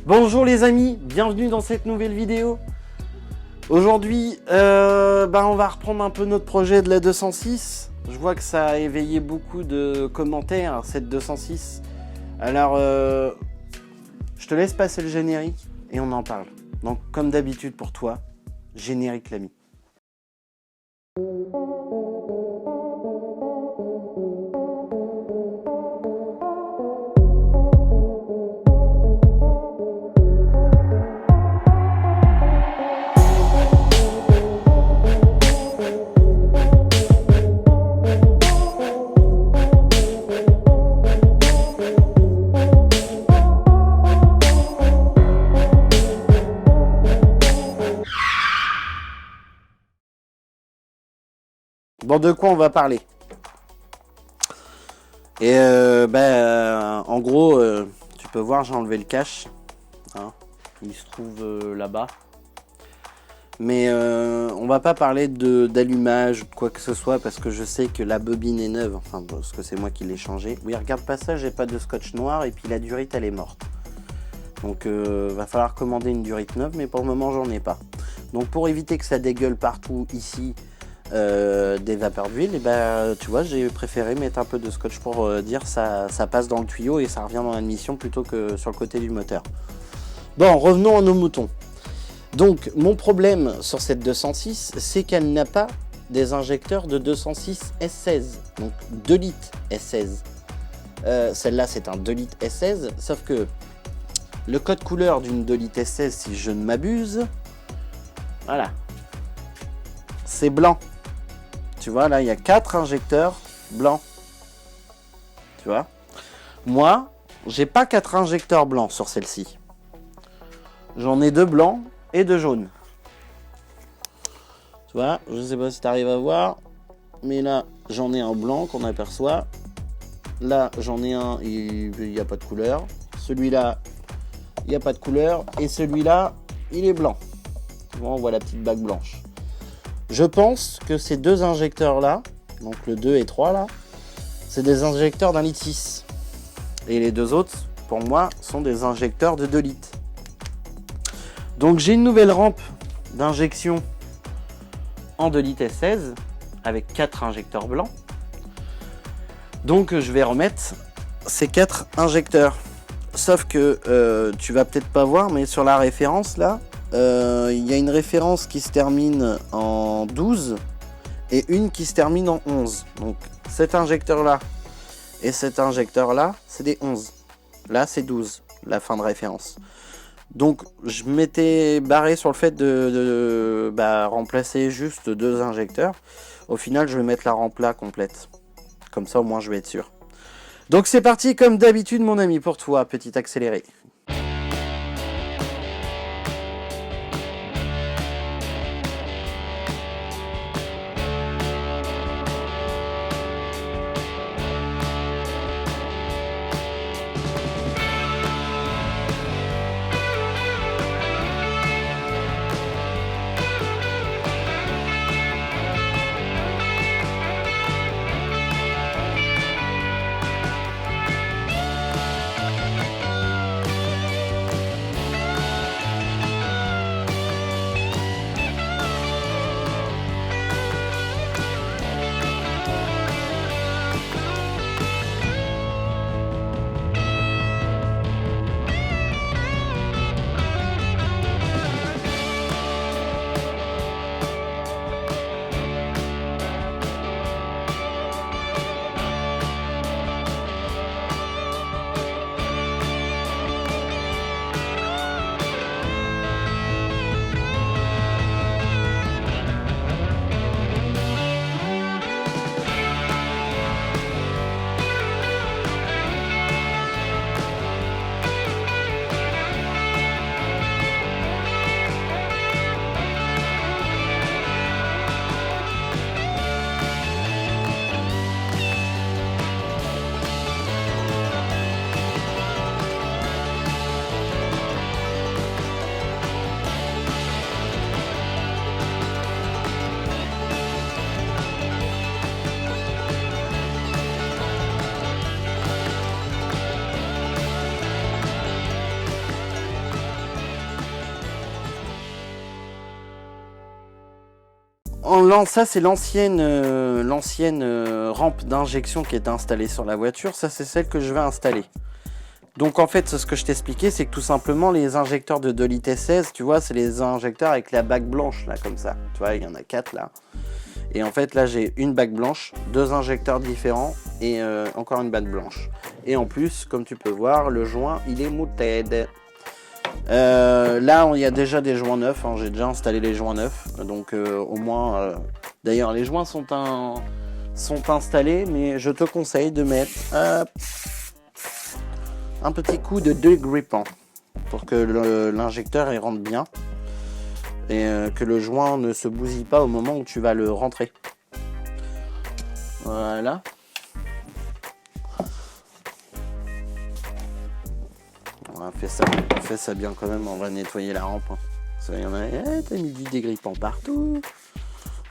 Bonjour les amis, bienvenue dans cette nouvelle vidéo. Aujourd'hui, on va reprendre un peu notre projet de la 206. Je vois que ça a éveillé beaucoup de commentaires, cette 206. Alors, je te laisse passer le générique et on en parle. Donc, comme d'habitude pour toi, générique l'ami. Bon, de quoi on va parler? Et en gros, tu peux voir, j'ai enlevé le cache. Hein, il se trouve là-bas. Mais on va pas parler d'allumage ou de quoi que ce soit parce que je sais que la bobine est neuve. Enfin, parce que c'est moi qui l'ai changée. Oui, regarde pas ça, j'ai pas de scotch noir et puis la durite elle est morte. Donc va falloir commander une durite neuve, mais pour le moment j'en ai pas. Donc pour éviter que ça dégueule partout ici, des vapeurs d'huile, et tu vois, j'ai préféré mettre un peu de scotch pour dire ça passe dans le tuyau et ça revient dans l'admission plutôt que sur le côté du moteur. Bon, revenons à nos moutons. Donc mon problème sur cette 206, c'est qu'elle n'a pas des injecteurs de 206 S16, donc 2 litres S16. Celle-là c'est un 2 litres S16, sauf que le code couleur d'une 2 litres S16, si je ne m'abuse, voilà, c'est blanc. Tu vois, là, il y a 4 injecteurs blancs. Tu vois, moi, j'ai pas 4 injecteurs blancs sur celle-ci. J'en ai 2 blancs et 2 jaunes. Tu vois, je sais pas si tu arrives à voir, mais là, j'en ai un blanc qu'on aperçoit. Là, j'en ai un, il n'y a pas de couleur. Celui-là, il n'y a pas de couleur. Et celui-là, il est blanc. Tu vois, on voit la petite bague blanche. Je pense que ces deux injecteurs là, donc le 2 et 3 là, c'est des injecteurs d'un litre 6. Et les deux autres, pour moi, sont des injecteurs de 2 litres. Donc j'ai une nouvelle rampe d'injection en 2 litres S16 avec 4 injecteurs blancs. Donc je vais remettre ces 4 injecteurs. Sauf que tu vas peut-être pas voir, mais sur la référence là, il y a une référence qui se termine en 12 et une qui se termine en 11. Donc cet injecteur là et cet injecteur là, c'est des 11. Là c'est 12, la fin de référence. Donc je m'étais barré sur le fait de remplacer juste 2 injecteurs. Au final je vais mettre la rampe là complète. Comme ça au moins je vais être sûr. Donc c'est parti comme d'habitude mon ami pour toi, petit accéléré. Ça, c'est l'ancienne rampe d'injection qui est installée sur la voiture. Ça, c'est celle que je vais installer. Donc, en fait, ce que je t'expliquais, c'est que tout simplement, les injecteurs de 2 litres 16, tu vois, c'est les injecteurs avec la bague blanche, là, comme ça. Tu vois, il y en a 4, là. Et en fait, là, j'ai une bague blanche, 2 injecteurs différents et encore une bague blanche. Et en plus, comme tu peux voir, le joint, il est mounted. Là, il y a déjà des joints neufs. Hein. J'ai déjà installé les joints neufs. Donc, au moins... D'ailleurs, les joints sont installés, mais je te conseille de mettre un petit coup de dégrippant pour que l'injecteur il rentre bien. Et que le joint ne se bousille pas au moment où tu vas le rentrer. Voilà. On fait ça bien quand même, on va nettoyer la rampe. Hein. Ça, y en a, t'as mis du dégrippant partout.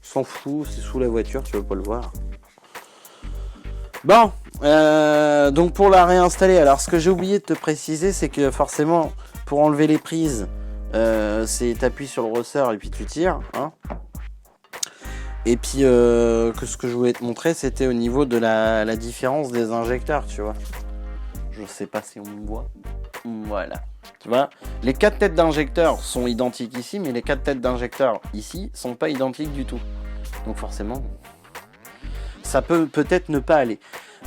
S'en fout, c'est sous la voiture, tu veux pas le voir. Bon, donc pour la réinstaller, alors ce que j'ai oublié de te préciser, c'est que forcément, pour enlever les prises, c'est t'appuies sur le ressort et puis tu tires. Hein. Et puis, que ce que je voulais te montrer, c'était au niveau de la différence des injecteurs, tu vois. Je sais pas si on me voit. Voilà. Tu vois, les 4 têtes d'injecteurs sont identiques ici, mais les 4 têtes d'injecteurs ici sont pas identiques du tout. Donc forcément, ça peut-être ne pas aller.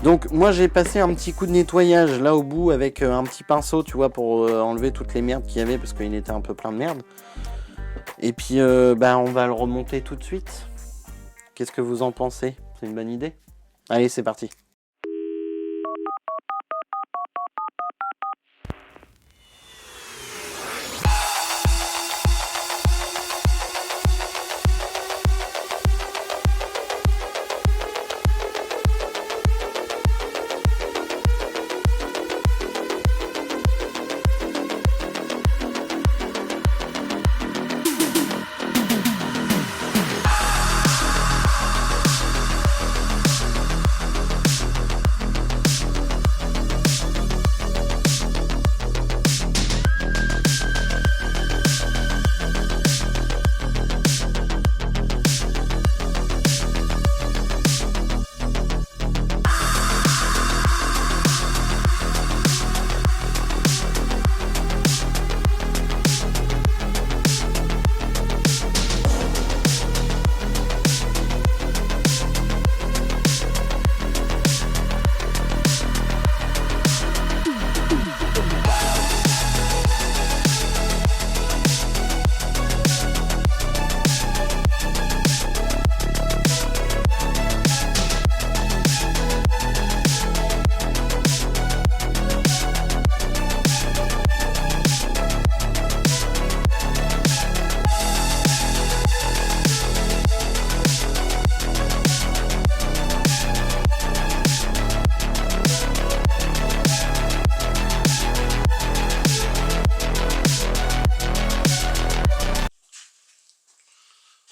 Donc moi j'ai passé un petit coup de nettoyage là au bout avec un petit pinceau, tu vois, pour enlever toutes les merdes qu'il y avait parce qu'il était un peu plein de merde. Et puis on va le remonter tout de suite. Qu'est-ce que vous en pensez? C'est une bonne idée? Allez, c'est parti.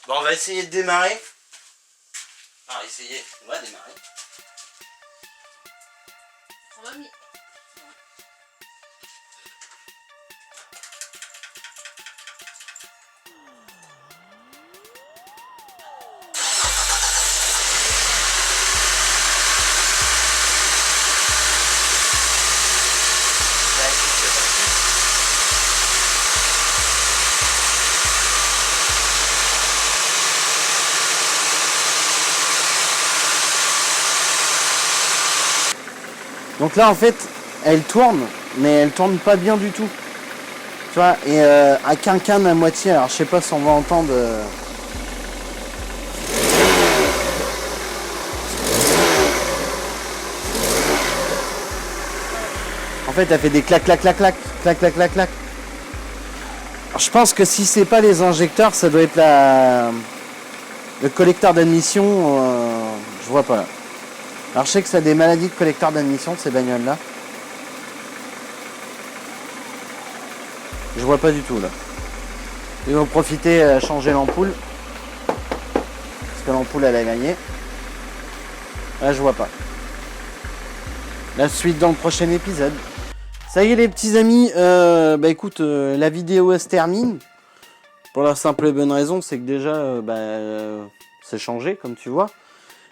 Bon, on va essayer de démarrer. Ah, essayer. On va démarrer. On va mis. Donc là en fait elle tourne, mais elle tourne pas bien du tout. Tu vois, et à quinquane à moitié, alors je sais pas si on va entendre. En fait elle fait des clac clac clac clac clac clac clac clac. Alors, je pense que si c'est pas les injecteurs, ça doit être le collecteur d'admission, je vois pas là. Alors je sais que ça a des maladies de collecteur d'admission, ces bagnoles là. Je vois pas du tout là. Ils vont profiter à changer l'ampoule. Parce que l'ampoule elle a gagné. Là je vois pas. La suite dans le prochain épisode. Ça y est les petits amis, écoute, la vidéo se termine. Pour la simple et bonne raison, c'est que déjà, c'est changé comme tu vois.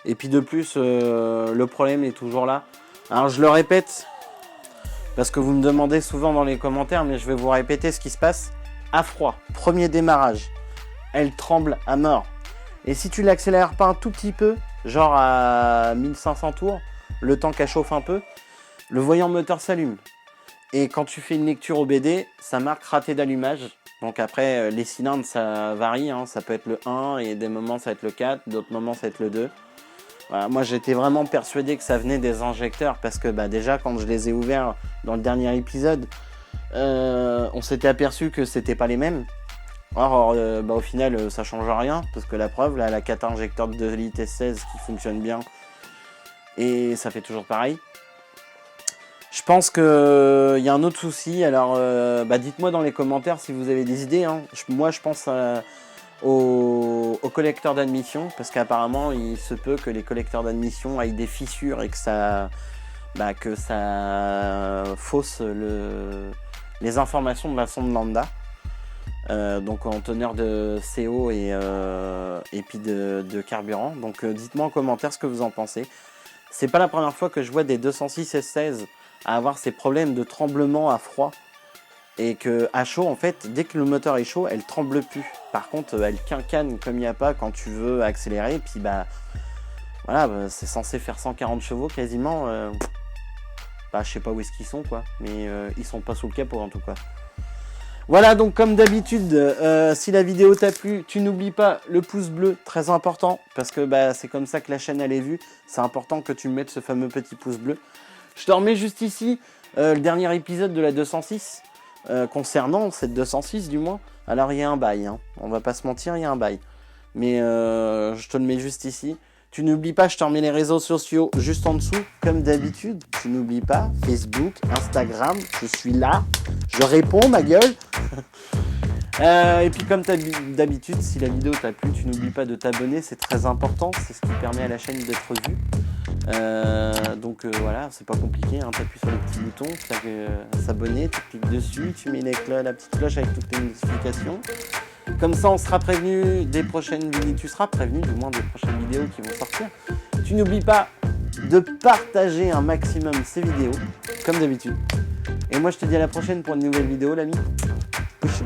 Et puis de plus, le problème est toujours là. Alors je le répète, parce que vous me demandez souvent dans les commentaires, mais je vais vous répéter ce qui se passe. À froid, premier démarrage, elle tremble à mort. Et si tu l'accélères pas un tout petit peu, genre à 1500 tours, le temps qu'elle chauffe un peu, le voyant moteur s'allume. Et quand tu fais une lecture au BD, ça marque raté d'allumage. Donc après, les cylindres, ça varie, hein. Ça peut être le 1 et des moments, ça va être le 4, d'autres moments, ça va être le 2. Voilà, moi, j'étais vraiment persuadé que ça venait des injecteurs parce que déjà, quand je les ai ouverts dans le dernier épisode, on s'était aperçu que c'était pas les mêmes. Or, au final, ça change rien parce que la preuve, là, la 4 injecteurs de 2 litres et 16 qui fonctionne bien et ça fait toujours pareil. Je pense qu'il y a un autre souci, alors dites-moi dans les commentaires si vous avez des idées. Hein. Moi je pense aux collecteurs d'admission, parce qu'apparemment il se peut que les collecteurs d'admission aient des fissures et que ça fausse les informations de la sonde lambda. Donc en teneur de CO et puis de carburant. Donc dites-moi en commentaire ce que vous en pensez. C'est pas la première fois que je vois des 206 S16 à avoir ces problèmes de tremblement à froid et que à chaud, en fait, dès que le moteur est chaud, elle tremble plus. Par contre, elle quincane comme il n'y a pas quand tu veux accélérer. Et puis voilà, c'est censé faire 140 chevaux quasiment. Je sais pas où est-ce qu'ils sont quoi, mais ils sont pas sous le capot en tout cas. Voilà, donc comme d'habitude, si la vidéo t'a plu, tu n'oublies pas le pouce bleu, très important, parce que c'est comme ça que la chaîne elle est vue. C'est important que tu mettes ce fameux petit pouce bleu. Je te remets juste ici le dernier épisode de la 206, concernant cette 206 du moins. Alors il y a un bail, hein. On va pas se mentir, il y a un bail. Mais je te le mets juste ici. Tu n'oublies pas, je te remets les réseaux sociaux juste en dessous, comme d'habitude. Tu n'oublies pas, Facebook, Instagram, je suis là. Je réponds, ma gueule. Et puis comme d'habitude, si la vidéo t'a plu, tu n'oublies pas de t'abonner, c'est très important. C'est ce qui permet à la chaîne d'être vue. Voilà, c'est pas compliqué, hein. Tu appuies sur le petit bouton, s'abonner, tu cliques dessus, tu mets la petite cloche avec toutes les notifications. Comme ça, on sera prévenu des prochaines vidéos. Tu seras prévenu du moins des prochaines vidéos qui vont sortir. Tu n'oublies pas de partager un maximum ces vidéos, comme d'habitude. Et moi, je te dis à la prochaine pour une nouvelle vidéo, l'ami. Pouchou.